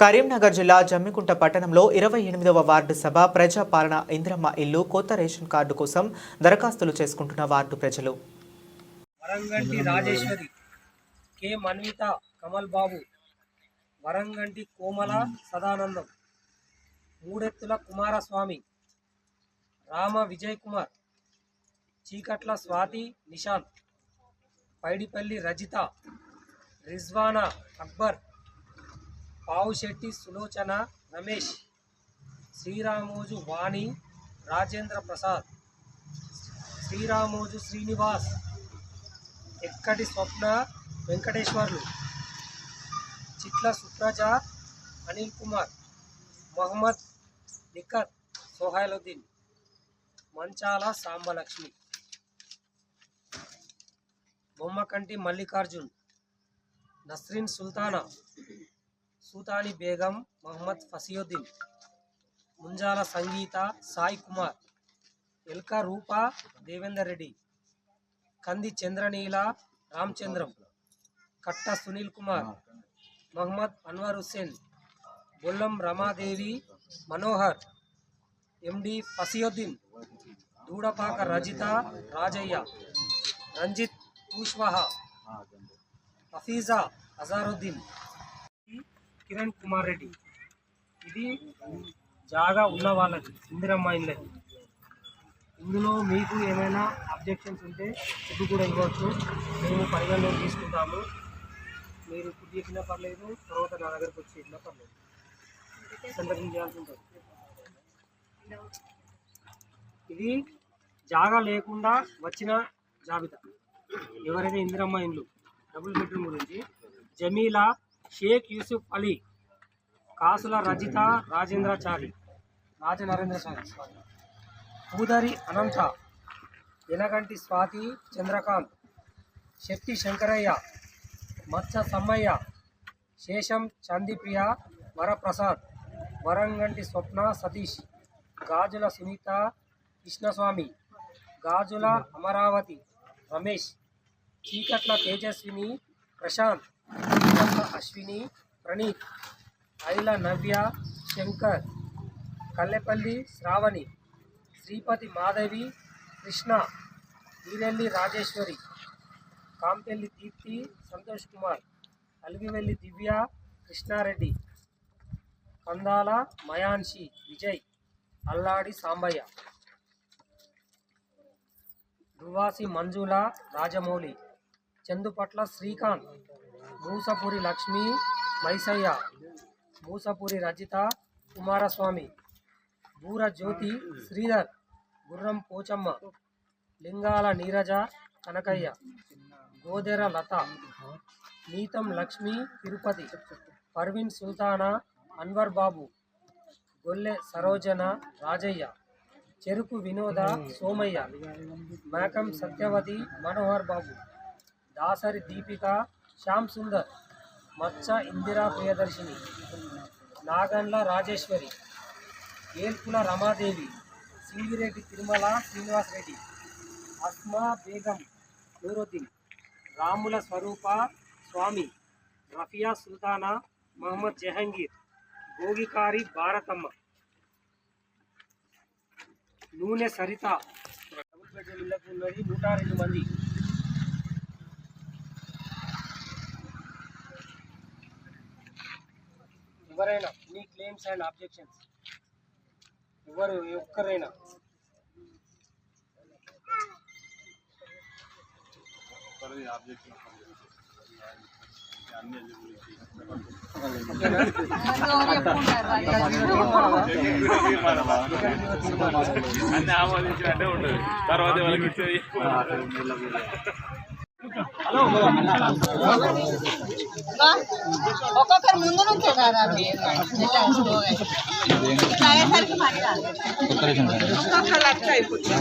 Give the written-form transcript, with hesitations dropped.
కరీంనగర్ జిల్లా జమ్మికుంట పట్టణంలో 28వ వార్డు సభ ప్రజాపాలన ఇంద్రమ్మ ఇల్లు కొత్త రేషన్ కార్డు కోసం దరఖాస్తులు చేసుకుంటున్న వార్డు ప్రజలు. వరంగంటి రాజేశ్వరి, కె మన్విత, కమల్ బాబు, వరంగంటి కోమల సదానందం, మూడెత్తుల కుమారస్వామి, రామ విజయ్ కుమార్, చీకట్ల స్వాతి నిశాంత్, పైడిపల్లి రజిత, రిజ్వానా అక్బర్, పావుశెట్టి సులోచన రమేష్, శ్రీరామోజు వాణి రాజేంద్ర ప్రసాద్, శ్రీరామోజు శ్రీనివాస్, ఎక్కటి స్వప్న వెంకటేశ్వర్లు, చిట్ల సుప్రజ అనిల్ కుమార్, మొహమ్మద్ నిఖత్ సోహైలుద్దీన్, మంచాల సాంబలక్ష్మి, బొమ్మకంటి మల్లికార్జున్, నస్రీన్ సుల్తానా, సూతాని బేగం, మొహమ్మద్ ఫసియుద్దీన్, ముంజాల సంగీత, సాయి కుమార్, ఎల్కా రూపా దేవేందర్ రెడ్డి, కంది చంద్రనీల రామచంద్రం, కట్ట సునీల్ కుమార్, మొహమ్మద్ అన్వర్ హుస్సేన్, బొల్లం రమాదేవి మనోహర్, ఎండి ఫసియుద్దీన్, దూడపాక రజిత రాజయ్య, రంజిత్ కుష్వాహా, హఫీజా అజారుద్దీన్, కిరణ్ కుమార్ రెడ్డి. ఇది జాగా ఉన్న వాళ్ళకి ఇందిరమ్మ ఇళ్ళకి. ఇందులో మీకు ఏమైనా అబ్జెక్షన్స్ ఉంటే ఇది కూడా ఇవ్వచ్చు, మేము పరిగణలో తీసుకుంటాము. మీరు ఇప్పుడు చేసినా పర్లేదు, తర్వాత నా దగ్గరకు వచ్చి చేసినా పర్లేదు, సందర్శన చేయాల్సి ఉంటుంది. ఇది జాగా లేకుండా వచ్చిన జాబితా. ఎవరైతే ఇందిరమ్మ ఇండ్లు డబుల్ బెడ్రూమ్ గురించి జమీలా, షేక్ యూసుఫ్ అలీ, కాసుల రజిత రాజనరేంద్రచారి, పూదరి అనంత, ఎనగంటి స్వాతి చంద్రకాంత్, శెట్టి శంకరయ్య, మత్స సమ్మయ్య, శేషం చందిప్రియ వరప్రసాద్, వరంగంటి స్వప్న సతీష్, గాజుల సునీత కృష్ణస్వామి, గాజుల అమరావతి రమేష్, చీకట్ల తేజస్విని ప్రశాంత్, చీకట్ల అశ్విని ప్రణీత్, ఐల నవ్య శంకర్, కల్లెపల్లి శ్రావణి, శ్రీపతి మాధవి కృష్ణ, ఈరెల్లి రాజేశ్వరి, కాంపెల్లి దీప్తి సంతోష్ కుమార్, అలిగివెల్లి దివ్య కృష్ణారెడ్డి, కందాల మయాన్షి విజయ్, అల్లాడి సాంబయ్య, దువాసి మంజుల రాజమౌళి, చందుపట్ల శ్రీకాంత్, మూసపూరి లక్ష్మి మైసయ్య, మూసపూరి రజిత కుమారస్వామి, బూర జ్యోతి శ్రీధర్, గుర్రం పోచమ్మ, లింగాల నీరజ కనకయ్య, గోదెర లత, నీతం లక్ష్మి తిరుపతి, పర్వీన్ సుల్తానా అన్వర్ బాబు, గొల్లె సరోజన రాజయ్య, చెరుకు వినోద సోమయ్య, మేకం సత్యవతి మనోహర్ బాబు, దాసరి దీపిక శ్యామ్ సుందర్, మచ్చ ఇందిరా ప్రియదర్శిని, నాగండ్ల రాజేశ్వరి, ఏల్కుల రమాదేవి, సివిరెడ్డి తిరుమల శ్రీనివాస్ రెడ్డి, అస్మా బేగం నూరుద్దీన్, రాముల స్వరూప స్వామి, రఫియా సుల్తానా, మహమ్మద్ జహంగీర్, భోగికారి భారతమ్మ, నూనె సరిత. డబుల్ బెడ్రూమ్ ఇళ్లకు ఉన్నది 102 మంది. ఎవరైనా ఎనీ క్లెయిమ్స్ అండ్ అబ్జెక్షన్స్, ఒక్కరైనా ఒక్కొక్కరు ముందు నుంచే కదా ఒక్కొక్క లక్ష అయిపోతుంది.